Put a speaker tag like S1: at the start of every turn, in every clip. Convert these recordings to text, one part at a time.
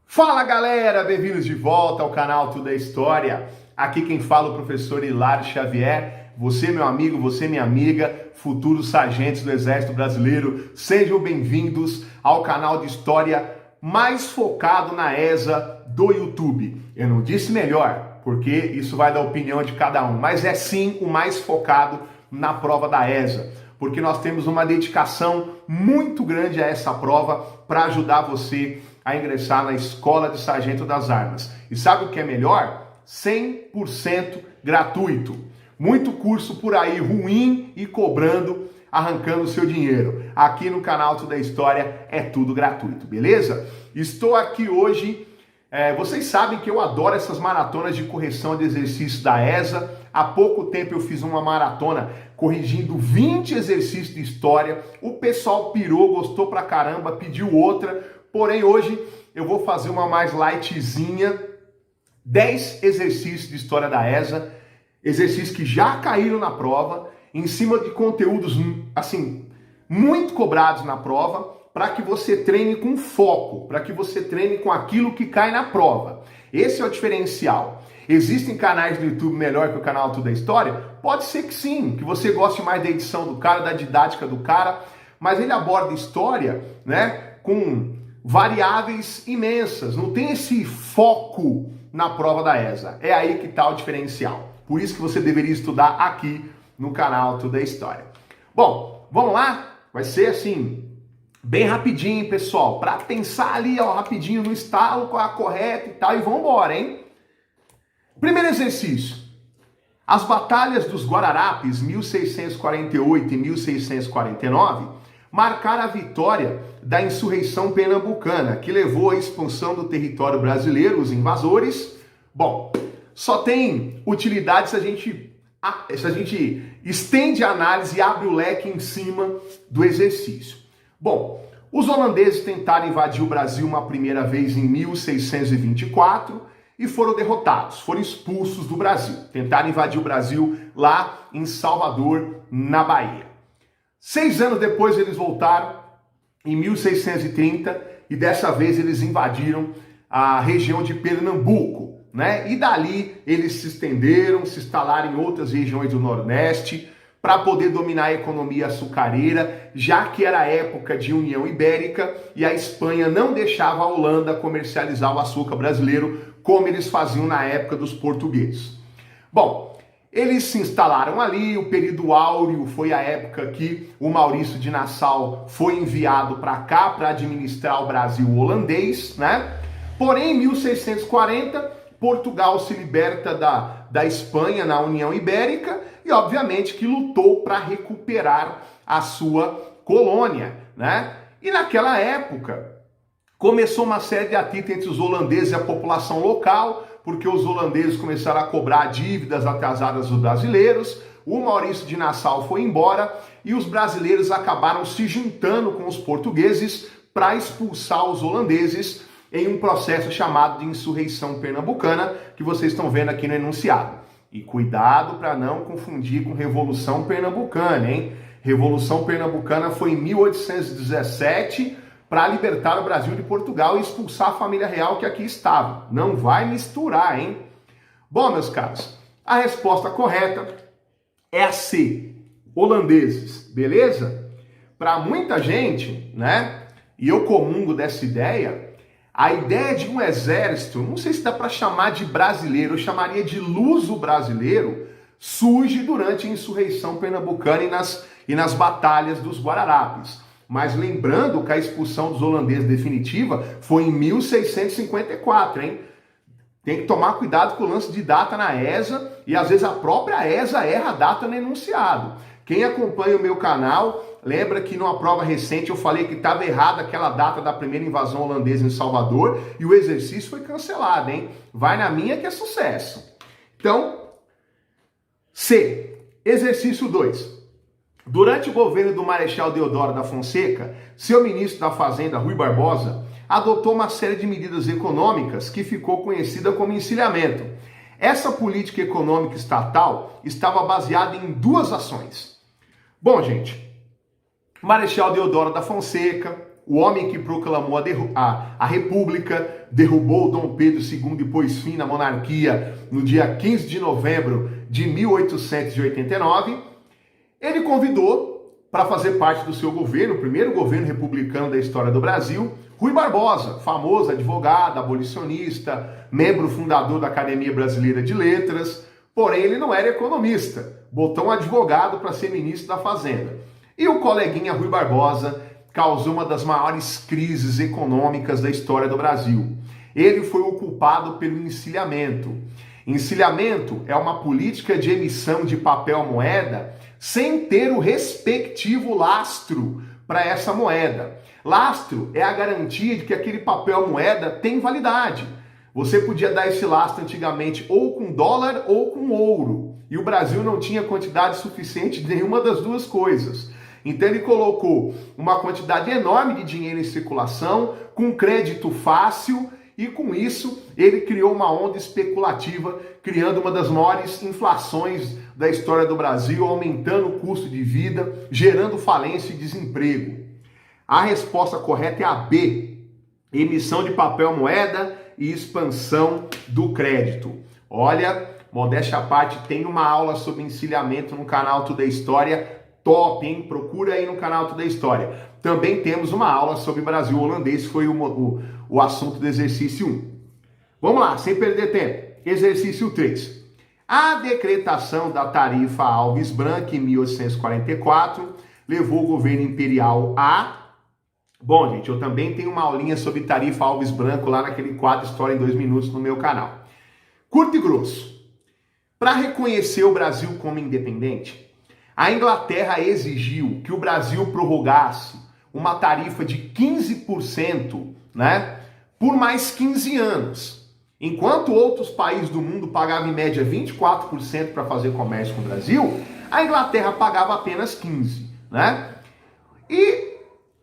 S1: Fala galera, bem-vindos de volta ao canal Tudo é História. Aqui quem fala é o professor Hilário Xavier. Você, meu amigo, você, minha amiga, futuros sargentos do Exército Brasileiro, sejam bem-vindos ao canal de história mais focado na ESA do YouTube. Eu não disse melhor, porque isso vai da opinião de cada um, mas é sim o mais focado na prova da ESA, porque nós temos uma dedicação muito grande a essa prova para ajudar você a ingressar na Escola de Sargento das Armas. E sabe o que é melhor? 100% gratuito. Muito curso por aí ruim e cobrando, arrancando o seu dinheiro. Aqui no canal Tudo é História é tudo gratuito, beleza? Estou aqui hoje, vocês sabem que eu adoro essas maratonas de correção de exercícios da ESA. Há pouco tempo eu fiz uma maratona corrigindo 20 exercícios de história. O pessoal pirou, gostou pra caramba, pediu outra. Porém, hoje eu vou fazer uma mais lightzinha, 10 exercícios de história da ESA, exercícios que já caíram na prova, em cima de conteúdos, assim, muito cobrados na prova, para que você treine com foco, para que você treine com aquilo que cai na prova. Esse é o diferencial. Existem canais do YouTube melhor que o canal Tudo é História? Pode ser que sim, que você goste mais da edição do cara, da didática do cara, mas ele aborda história, né, com variáveis imensas, não tem esse foco na prova da ESA. É aí que está o diferencial. Por isso que você deveria estudar aqui no canal Tudo é História. Bom, vamos lá? Vai ser assim, bem rapidinho, pessoal, para pensar ali, ó, rapidinho no estalo, qual é a correta e tal, e vamos embora, hein? Primeiro exercício. As batalhas dos Guararapes, 1648 e 1649, marcaram a vitória da insurreição pernambucana, que levou à expansão do território brasileiro, os invasores. Bom, só tem utilidade se a gente estende a análise e abre o leque em cima do exercício. Bom, os holandeses tentaram invadir o Brasil uma primeira vez em 1624 e foram derrotados, foram expulsos do Brasil. Tentaram invadir o Brasil lá em Salvador, na Bahia. 6 anos depois eles voltaram, em 1630, e dessa vez eles invadiram a região de Pernambuco, né? E dali eles se estenderam, se instalaram em outras regiões do Nordeste para poder dominar a economia açucareira, já que era a época de União Ibérica e a Espanha não deixava a Holanda comercializar o açúcar brasileiro como eles faziam na época dos portugueses. Bom, eles se instalaram ali, o período áureo foi a época que o Maurício de Nassau foi enviado para cá para administrar o Brasil holandês, né? Porém, em 1640, Portugal se liberta da Espanha na União Ibérica e, obviamente, que lutou para recuperar a sua colônia, né? E naquela época, começou uma série de atritos entre os holandeses e a população local, porque os holandeses começaram a cobrar dívidas atrasadas dos brasileiros, o Maurício de Nassau foi embora e os brasileiros acabaram se juntando com os portugueses para expulsar os holandeses em um processo chamado de insurreição pernambucana, que vocês estão vendo aqui no enunciado. E cuidado para não confundir com Revolução Pernambucana, hein? Revolução Pernambucana foi em 1817, para libertar o Brasil de Portugal e expulsar a família real que aqui estava. Não vai misturar, hein? Bom, meus caros, a resposta correta é a C, holandeses, beleza? Para muita gente, né, e eu comungo dessa ideia, a ideia de um exército, não sei se dá para chamar de brasileiro, eu chamaria de luso-brasileiro, surge durante a insurreição pernambucana e nas batalhas dos Guararapes. Mas lembrando que a expulsão dos holandeses definitiva foi em 1654, hein? Tem que tomar cuidado com o lance de data na ESA, e às vezes a própria ESA erra a data no enunciado. Quem acompanha o meu canal, lembra que numa prova recente eu falei que estava errada aquela data da primeira invasão holandesa em Salvador, e o exercício foi cancelado, hein? Vai na minha que é sucesso. Então, C, exercício 2. Durante o governo do Marechal Deodoro da Fonseca, seu ministro da Fazenda, Rui Barbosa, adotou uma série de medidas econômicas que ficou conhecida como encilhamento. Essa política econômica estatal estava baseada em duas ações. Bom, gente, Marechal Deodoro da Fonseca, o homem que proclamou a República, derrubou Dom Pedro II e pôs fim na monarquia no dia 15 de novembro de 1889, ele convidou para fazer parte do seu governo, o primeiro governo republicano da história do Brasil, Rui Barbosa, famoso advogado, abolicionista, membro fundador da Academia Brasileira de Letras, porém ele não era economista, botou um advogado para ser ministro da Fazenda. E o coleguinha Rui Barbosa causou uma das maiores crises econômicas da história do Brasil. Ele foi o culpado pelo encilhamento. Encilhamento é uma política de emissão de papel moeda sem ter o respectivo lastro para essa moeda. Lastro é a garantia de que aquele papel moeda tem validade. Você podia dar esse lastro antigamente ou com dólar ou com ouro. E o Brasil não tinha quantidade suficiente de nenhuma das duas coisas. Então ele colocou uma quantidade enorme de dinheiro em circulação, com crédito fácil, e com isso ele criou uma onda especulativa, criando uma das maiores inflações da história do Brasil, aumentando o custo de vida, gerando falência e desemprego. A resposta correta é a B, emissão de papel moeda e expansão do crédito. Olha, modéstia à parte, tem uma aula sobre encilhamento no canal Tudo é História, top, hein? Procura aí no canal Tudo é História. Também temos uma aula sobre Brasil holandês, que foi o assunto do exercício 1. Vamos lá, sem perder tempo. Exercício 3. A decretação da tarifa Alves Branco em 1844 levou o governo imperial a... Bom, gente, eu também tenho uma aulinha sobre tarifa Alves Branco lá naquele quadro História em 2 minutos no meu canal. Curto e grosso. Para reconhecer o Brasil como independente, a Inglaterra exigiu que o Brasil prorrogasse uma tarifa de 15%, né, por mais 15 anos. Enquanto outros países do mundo pagavam em média 24% para fazer comércio com o Brasil, a Inglaterra pagava apenas 15%, né? E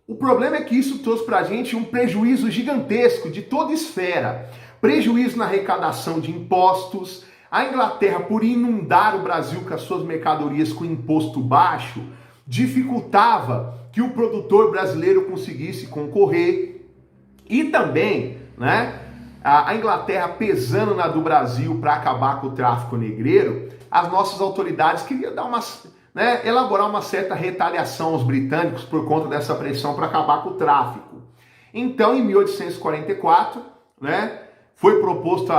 S1: o problema é que isso trouxe para a gente um prejuízo gigantesco de toda esfera. Prejuízo na arrecadação de impostos. A Inglaterra, por inundar o Brasil com as suas mercadorias com imposto baixo, dificultava que o produtor brasileiro conseguisse concorrer. E também, né, a Inglaterra pesando na do Brasil para acabar com o tráfico negreiro, as nossas autoridades queriam dar elaborar uma certa retaliação aos britânicos por conta dessa pressão para acabar com o tráfico. Então, em 1844, né, foi proposta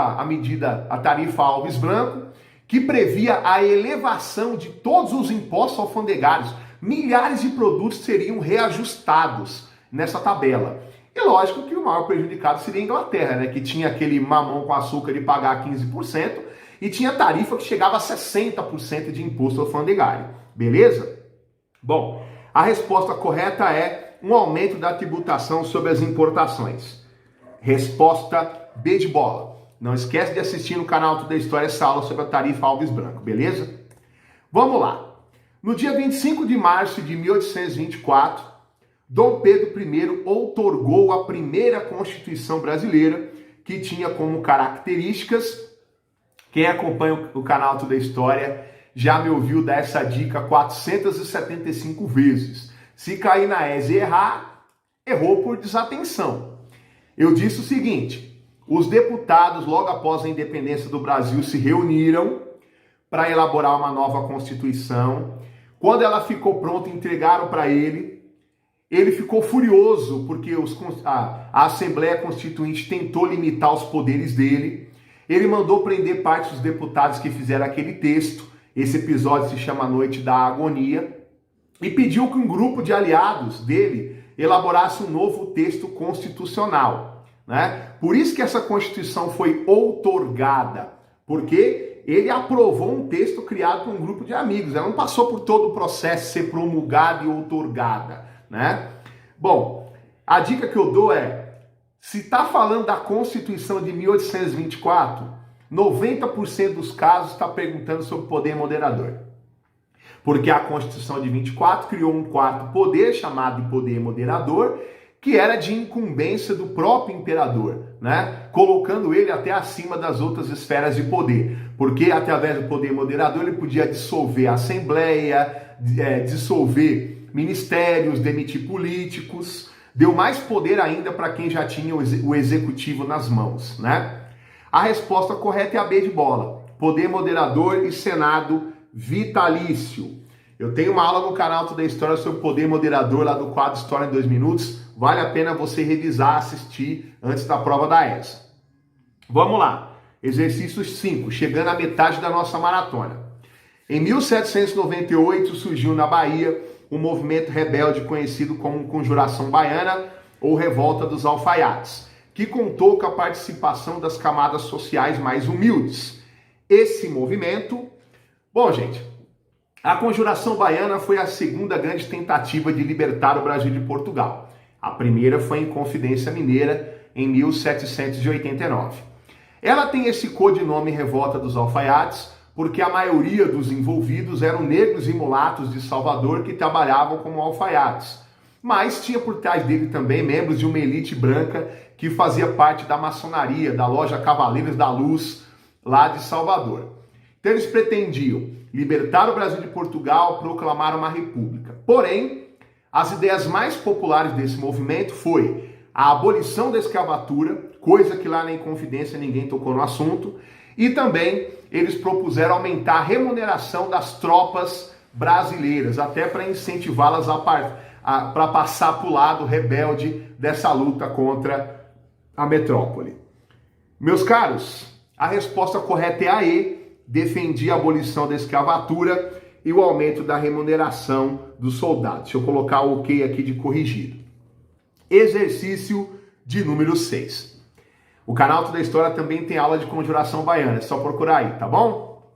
S1: a tarifa Alves Branco, que previa a elevação de todos os impostos alfandegários. Milhares de produtos seriam reajustados nessa tabela. E lógico que o maior prejudicado seria a Inglaterra, né, que tinha aquele mamão com açúcar de pagar 15% e tinha tarifa que chegava a 60% de imposto alfandegário. Beleza? Bom, a resposta correta é um aumento da tributação sobre as importações. Resposta B de bola. Não esquece de assistir no canal Tudo é História essa aula sobre a tarifa Alves Branco, beleza? Vamos lá. No dia 25 de março de 1824, Dom Pedro I outorgou a primeira Constituição brasileira, que tinha como características, quem acompanha o canal Tudo é História já me ouviu dar essa dica 475 vezes. Se cair na ESA e errar, errou por desatenção. Eu disse o seguinte: os deputados, logo após a independência do Brasil, se reuniram para elaborar uma nova Constituição. Quando ela ficou pronta, entregaram para ele. Ele ficou furioso porque a Assembleia Constituinte tentou limitar os poderes dele. Ele mandou prender parte dos deputados que fizeram aquele texto. Esse episódio se chama Noite da Agonia. E pediu que um grupo de aliados dele elaborasse um novo texto constitucional, né? Por isso que essa Constituição foi outorgada, porque ele aprovou um texto criado por um grupo de amigos. Ela não passou por todo o processo de ser promulgada e outorgada, né? Bom, a dica que eu dou é, se está falando da Constituição de 1824, 90% dos casos está perguntando sobre poder moderador. Porque a Constituição de 24 criou um quarto poder, chamado de poder moderador, que era de incumbência do próprio imperador, né? Colocando ele até acima das outras esferas de poder, porque através do poder moderador ele podia dissolver a Assembleia, dissolver ministérios, demitir políticos, deu mais poder ainda para quem já tinha o executivo nas mãos, né? A resposta correta é a B de bola, poder moderador e Senado vitalício. Eu tenho uma aula no canal Toda a História sobre poder moderador, lá do quadro História em 2 minutos. Vale a pena você revisar, assistir antes da prova da ESA. Vamos lá. Exercício 5, chegando à metade da nossa maratona. Em 1798 surgiu na Bahia um movimento rebelde conhecido como Conjuração Baiana ou Revolta dos Alfaiates, que contou com a participação das camadas sociais mais humildes. Esse movimento... Bom, gente... A Conjuração Baiana foi a segunda grande tentativa de libertar o Brasil de Portugal. A primeira foi em Confidência Mineira, em 1789. Ela tem esse codinome Revolta dos Alfaiates, porque a maioria dos envolvidos eram negros e mulatos de Salvador que trabalhavam como alfaiates. Mas tinha por trás dele também membros de uma elite branca que fazia parte da maçonaria, da loja Cavaleiros da Luz, lá de Salvador. Então eles pretendiam libertar o Brasil de Portugal, proclamar uma república. Porém, as ideias mais populares desse movimento foi a abolição da escravatura, coisa que lá na Inconfidência ninguém tocou no assunto, e também eles propuseram aumentar a remuneração das tropas brasileiras, até para incentivá-las para passar para o lado rebelde dessa luta contra a metrópole. Meus caros, a resposta correta é a E, defendia a abolição da escravatura e o aumento da remuneração dos soldados. Deixa eu colocar o OK aqui de corrigido. Exercício de número 6. O canal Toda a História também tem aula de Conjuração Baiana, é só procurar aí, tá bom?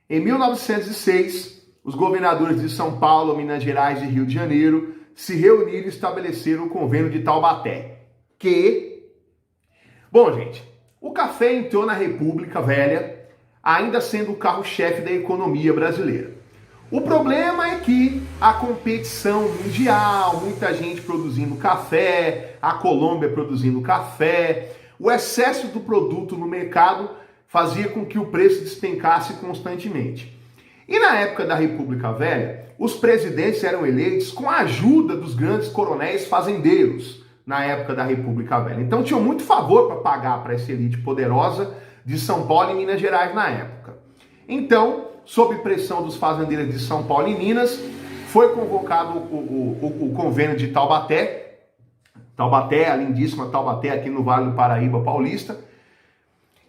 S1: Em 1906, os governadores de São Paulo, Minas Gerais e Rio de Janeiro se reuniram e estabeleceram o Convênio de Taubaté. Bom, gente, o café entrou na República Velha, ainda sendo o carro-chefe da economia brasileira. O problema é que a competição mundial, muita gente produzindo café, a Colômbia produzindo café, o excesso do produto no mercado fazia com que o preço despencasse constantemente. E na época da República Velha, os presidentes eram eleitos com a ajuda dos grandes coronéis fazendeiros na época da República Velha. Então tinham muito favor para pagar para essa elite poderosa de São Paulo e Minas Gerais na época. Então, sob pressão dos fazendeiros de São Paulo e Minas, foi convocado o Convênio de Taubaté. Taubaté, a lindíssima Taubaté, aqui no Vale do Paraíba Paulista.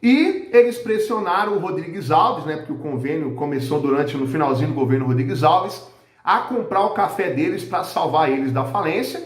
S1: E eles pressionaram o Rodrigues Alves, né, porque o convênio começou no finalzinho do governo Rodrigues Alves, a comprar o café deles para salvar eles da falência.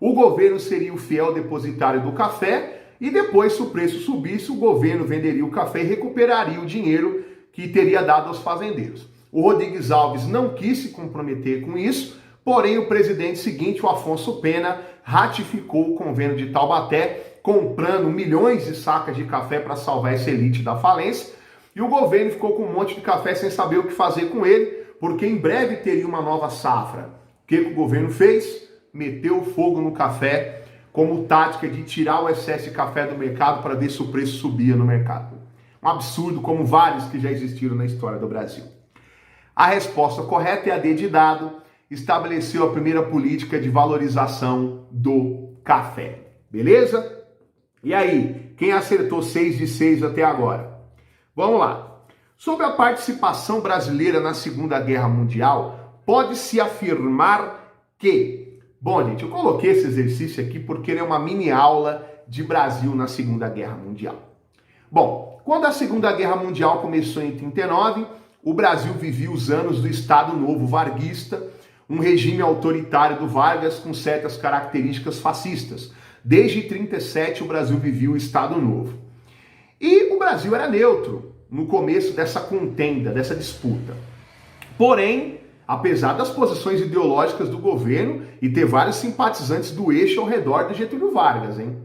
S1: O governo seria o fiel depositário do café, e depois, se o preço subisse, o governo venderia o café e recuperaria o dinheiro que teria dado aos fazendeiros. O Rodrigues Alves não quis se comprometer com isso, porém o presidente seguinte, o Afonso Pena, ratificou o Convênio de Taubaté, comprando milhões de sacas de café para salvar essa elite da falência, e o governo ficou com um monte de café sem saber o que fazer com ele, porque em breve teria uma nova safra. O que o governo fez? Meteu fogo no café, como tática de tirar o excesso de café do mercado para ver se o preço subia no mercado. Um absurdo, como vários que já existiram na história do Brasil. A resposta correta é a D de dado, estabeleceu a primeira política de valorização do café. Beleza? E aí, quem acertou 6 de 6 até agora? Vamos lá. Sobre a participação brasileira na Segunda Guerra Mundial, pode-se afirmar que... Bom, gente, eu coloquei esse exercício aqui porque ele é uma mini aula de Brasil na Segunda Guerra Mundial. Bom, quando a Segunda Guerra Mundial começou em 39, o Brasil vivia os anos do Estado Novo Varguista, um regime autoritário do Vargas com certas características fascistas. Desde 37 o Brasil vivia o Estado Novo. E o Brasil era neutro no começo dessa contenda, dessa disputa. Porém, apesar das posições ideológicas do governo e ter vários simpatizantes do eixo ao redor de Getúlio Vargas, hein?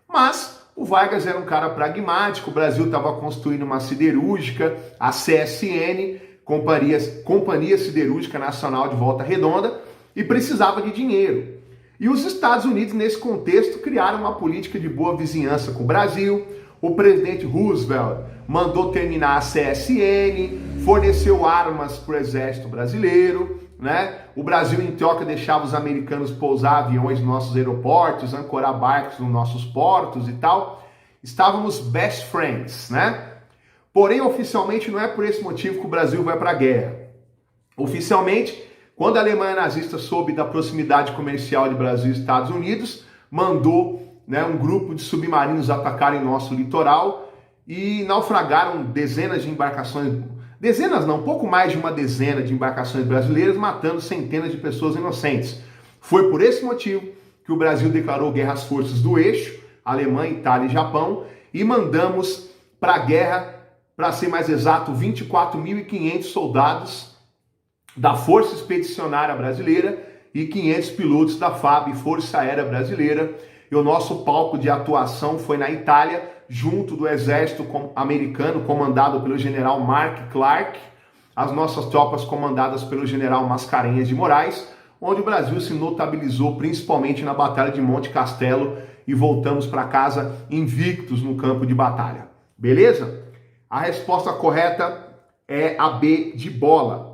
S1: Mas o Vargas era um cara pragmático, o Brasil estava construindo uma siderúrgica, a CSN, Companhia Siderúrgica Nacional de Volta Redonda, e precisava de dinheiro. E os Estados Unidos, nesse contexto, criaram uma política de boa vizinhança com o Brasil. O presidente Roosevelt mandou terminar a CSN, forneceu armas para o exército brasileiro, né? O Brasil, em troca, deixava os americanos pousar aviões nos nossos aeroportos, ancorar barcos nos nossos portos e tal. Estávamos best friends, né? Porém, oficialmente, não é por esse motivo que o Brasil vai para a guerra. Oficialmente, quando a Alemanha nazista soube da proximidade comercial de Brasil e Estados Unidos, mandou, né, um grupo de submarinos atacarem nosso litoral e naufragaram dezenas de embarcações, dezenas não, pouco mais de uma dezena de embarcações brasileiras, matando centenas de pessoas inocentes. Foi por esse motivo que o Brasil declarou guerra às forças do eixo, Alemanha, Itália e Japão, e mandamos para a guerra, para ser mais exato, 24.500 soldados da Força Expedicionária Brasileira e 500 pilotos da FAB, Força Aérea Brasileira. E o nosso palco de atuação foi na Itália, junto do exército americano, comandado pelo general Mark Clark, as nossas tropas comandadas pelo general Mascarenhas de Moraes, onde o Brasil se notabilizou principalmente na Batalha de Monte Castelo e voltamos para casa invictos no campo de batalha. Beleza? A resposta correta é a B de bola.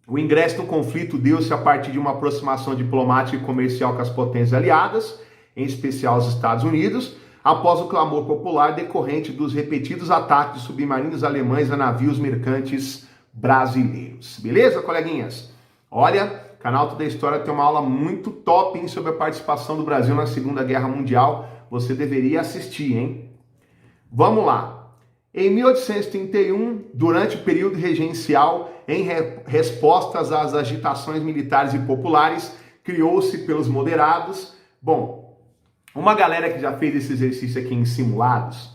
S1: O ingresso no conflito deu-se a partir de uma aproximação diplomática e comercial com as potências aliadas, em especial os Estados Unidos, após o clamor popular decorrente dos repetidos ataques de submarinos alemães a navios mercantes brasileiros. Beleza, coleguinhas? Olha, o canal Toda a História tem uma aula muito top, hein, sobre a participação do Brasil na Segunda Guerra Mundial. Você deveria assistir, hein? Vamos lá. Em 1831, durante o período regencial, em respostas às agitações militares e populares, criou-se pelos moderados. Bom, uma galera que já fez esse exercício aqui em simulados,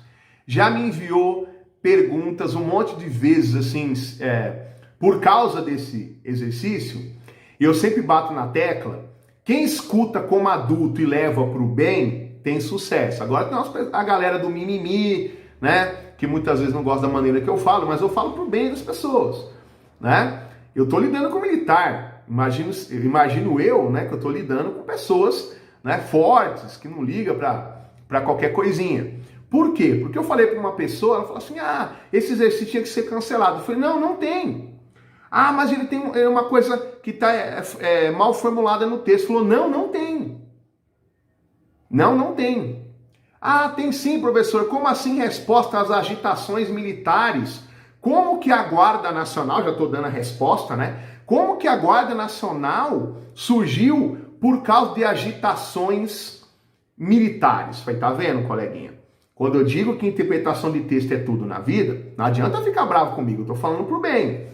S1: já me enviou perguntas um monte de vezes, assim, por causa desse exercício, e eu sempre bato na tecla, quem escuta como adulto e leva para o bem, tem sucesso. Agora tem a galera do mimimi, né, que muitas vezes não gosta da maneira que eu falo, mas eu falo pro bem das pessoas, né? Eu tô lidando com militar, imagino eu, né, que eu tô lidando com pessoas, né, fortes, que não ligam para qualquer coisinha. Por quê? Porque eu falei para uma pessoa, ela falou assim, esse exercício tinha que ser cancelado. Eu falei, não tem. Mas ele tem uma coisa que tá mal formulada no texto. Falou, não tem. Não tem. Tem sim, professor. Como assim resposta às agitações militares? Como que a Guarda Nacional, já estou dando a resposta, né? Como que a Guarda Nacional surgiu por causa de agitações militares? Vai, tá vendo, coleguinha? Quando eu digo que interpretação de texto é tudo na vida, não adianta ficar bravo comigo, eu estou falando pro bem.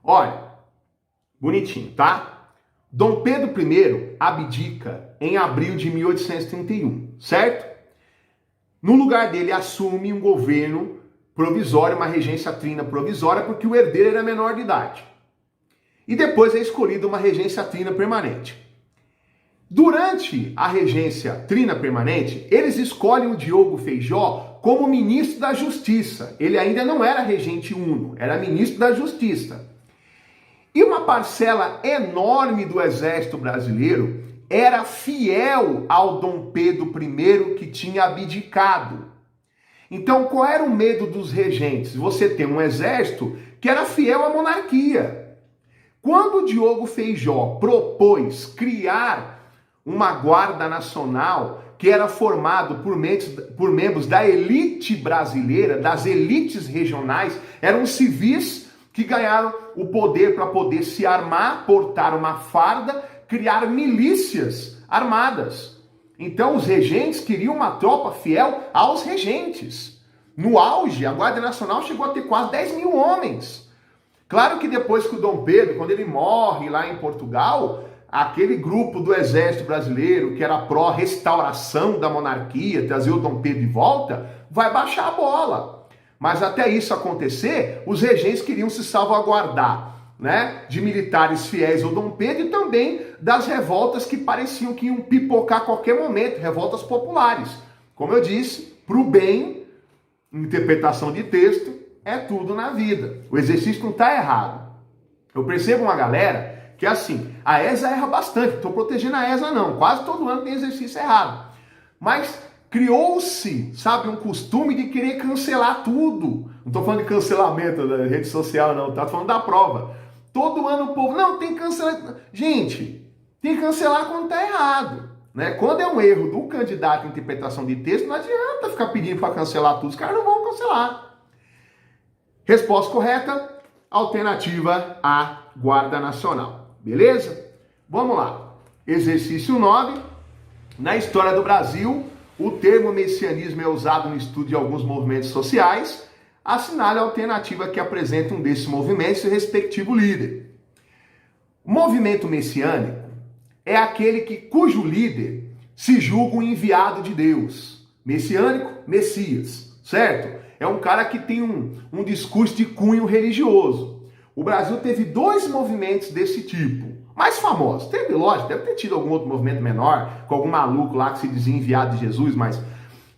S1: Olha, bonitinho, tá? Dom Pedro I abdica em abril de 1831, certo? No lugar dele, assume um governo provisório, uma regência trina provisória, porque o herdeiro era menor de idade. E depois é escolhida uma regência trina permanente. Durante a regência trina permanente, eles escolhem o Diogo Feijó como ministro da Justiça. Ele ainda não era regente uno, era ministro da Justiça. E uma parcela enorme do exército brasileiro era fiel ao Dom Pedro I, que tinha abdicado. Então, qual era o medo dos regentes? Você tem um exército que era fiel à monarquia. Quando o Diogo Feijó propôs criar uma guarda nacional que era formado por membros da elite brasileira, das elites regionais, eram civis que ganharam o poder para poder se armar, portar uma farda, criar milícias armadas. Então os regentes queriam uma tropa fiel aos regentes. No auge, a Guarda Nacional chegou a ter quase 10 mil homens. Claro que depois que o Dom Pedro, quando ele morre lá em Portugal, aquele grupo do exército brasileiro que era pró-restauração da monarquia, trazer o Dom Pedro de volta, vai baixar a bola. Mas até isso acontecer, os regentes queriam se salvaguardar, né, de militares fiéis ao Dom Pedro e também das revoltas que pareciam que iam pipocar a qualquer momento, revoltas populares. Como eu disse, para o bem, interpretação de texto, é tudo na vida. O exercício não está errado. Eu percebo uma galera Que é assim, a ESA erra bastante, estou protegendo a ESA não, quase todo ano tem exercício errado. Mas criou-se, sabe, um costume de querer cancelar tudo. Não estou falando de cancelamento da rede social não, tá falando da prova. Todo ano o povo, não, tem que cancelar. Gente, tem que cancelar quando está errado. Né? Quando é um erro do candidato em interpretação de texto, não adianta ficar pedindo para cancelar tudo, os caras não vão cancelar. Resposta correta, alternativa A, Guarda Nacional. Beleza? Vamos lá. Exercício 9. Na história do Brasil, o termo messianismo é usado no estudo de alguns movimentos sociais. Assinale a alternativa que apresenta um desses movimentos e respectivo líder. O movimento messiânico é aquele cujo líder se julga um enviado de Deus. Messiânico, Messias, certo? É um cara que tem um discurso de cunho religioso. O Brasil teve 2 movimentos desse tipo, mais famosos. Teve, lógico, deve ter tido algum outro movimento menor, com algum maluco lá que se dizia enviado de Jesus, mas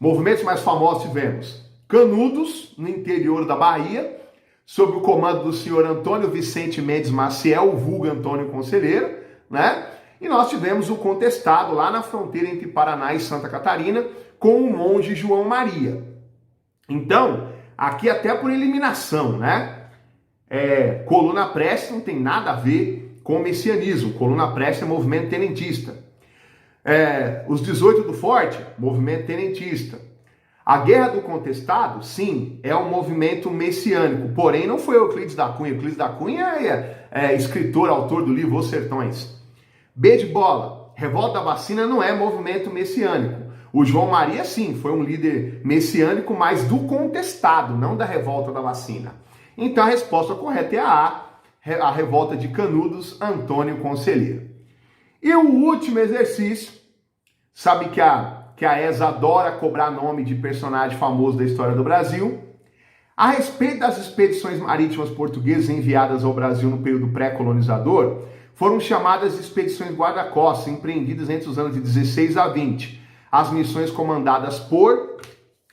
S1: movimentos mais famosos tivemos Canudos, no interior da Bahia, sob o comando do senhor Antônio Vicente Mendes Maciel, o vulgo Antônio Conselheiro, né? E nós tivemos o Contestado lá na fronteira entre Paraná e Santa Catarina, com o monge João Maria. Então, aqui até por eliminação, né? Coluna Prestes não tem nada a ver com o messianismo. Coluna Prestes é movimento tenentista. Os 18 do Forte, movimento tenentista. A Guerra do Contestado, sim, é um movimento messiânico. Porém, não foi Euclides da Cunha. Euclides da Cunha é escritor, autor do livro Os Sertões. B de bola, Revolta da Vacina não é movimento messiânico. O João Maria, sim, foi um líder messiânico, mas do contestado, não da Revolta da Vacina. Então a resposta correta é a Revolta de Canudos, Antônio Conselheiro. E o último exercício, sabe que a ESA adora cobrar nome de personagem famoso da história do Brasil. A respeito das expedições marítimas portuguesas enviadas ao Brasil no período pré-colonizador, foram chamadas expedições guarda-costas, empreendidas entre os anos de 16 a 20. As missões comandadas por...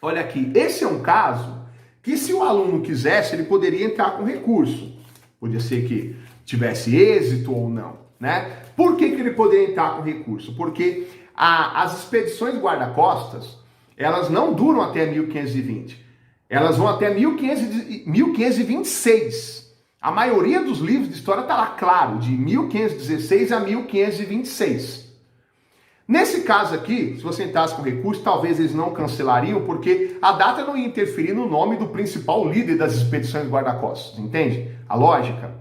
S1: Olha aqui, esse é um caso que se o aluno quisesse, ele poderia entrar com recurso. Podia ser que tivesse êxito ou não, né? Por que ele poderia entrar com recurso? Porque as expedições guarda-costas, elas não duram até 1520. Elas vão até 1526. A maioria dos livros de história está lá, claro, de 1516 a 1526. Nesse caso aqui, se você entrasse com recurso, talvez eles não cancelariam, porque a data não ia interferir no nome do principal líder das expedições guarda-costas, entende? A lógica?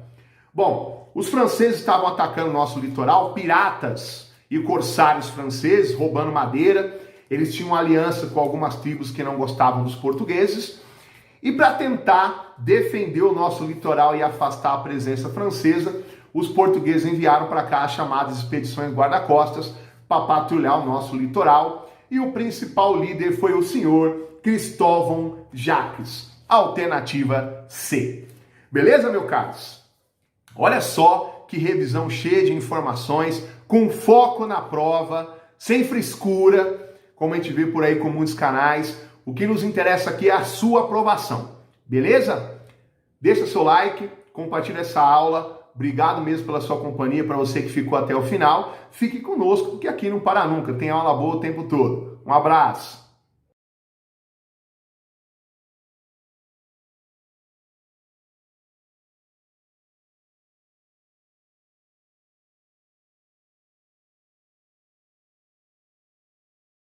S1: Bom, os franceses estavam atacando o nosso litoral, piratas e corsários franceses, roubando madeira. Eles tinham aliança com algumas tribos que não gostavam dos portugueses. E para tentar defender o nosso litoral e afastar a presença francesa, os portugueses enviaram para cá as chamadas expedições guarda-costas para patrulhar o nosso litoral. E o principal líder foi o senhor Cristóvão Jacques, alternativa C. Beleza, meus caros? Olha só que revisão cheia de informações, com foco na prova, sem frescura, como a gente vê por aí com muitos canais. O que nos interessa aqui é a sua aprovação, beleza? Deixa seu like, compartilha essa aula. Obrigado mesmo pela sua companhia, para você que ficou até o final. Fique conosco, porque aqui não para nunca, tem aula boa o tempo todo. Um abraço!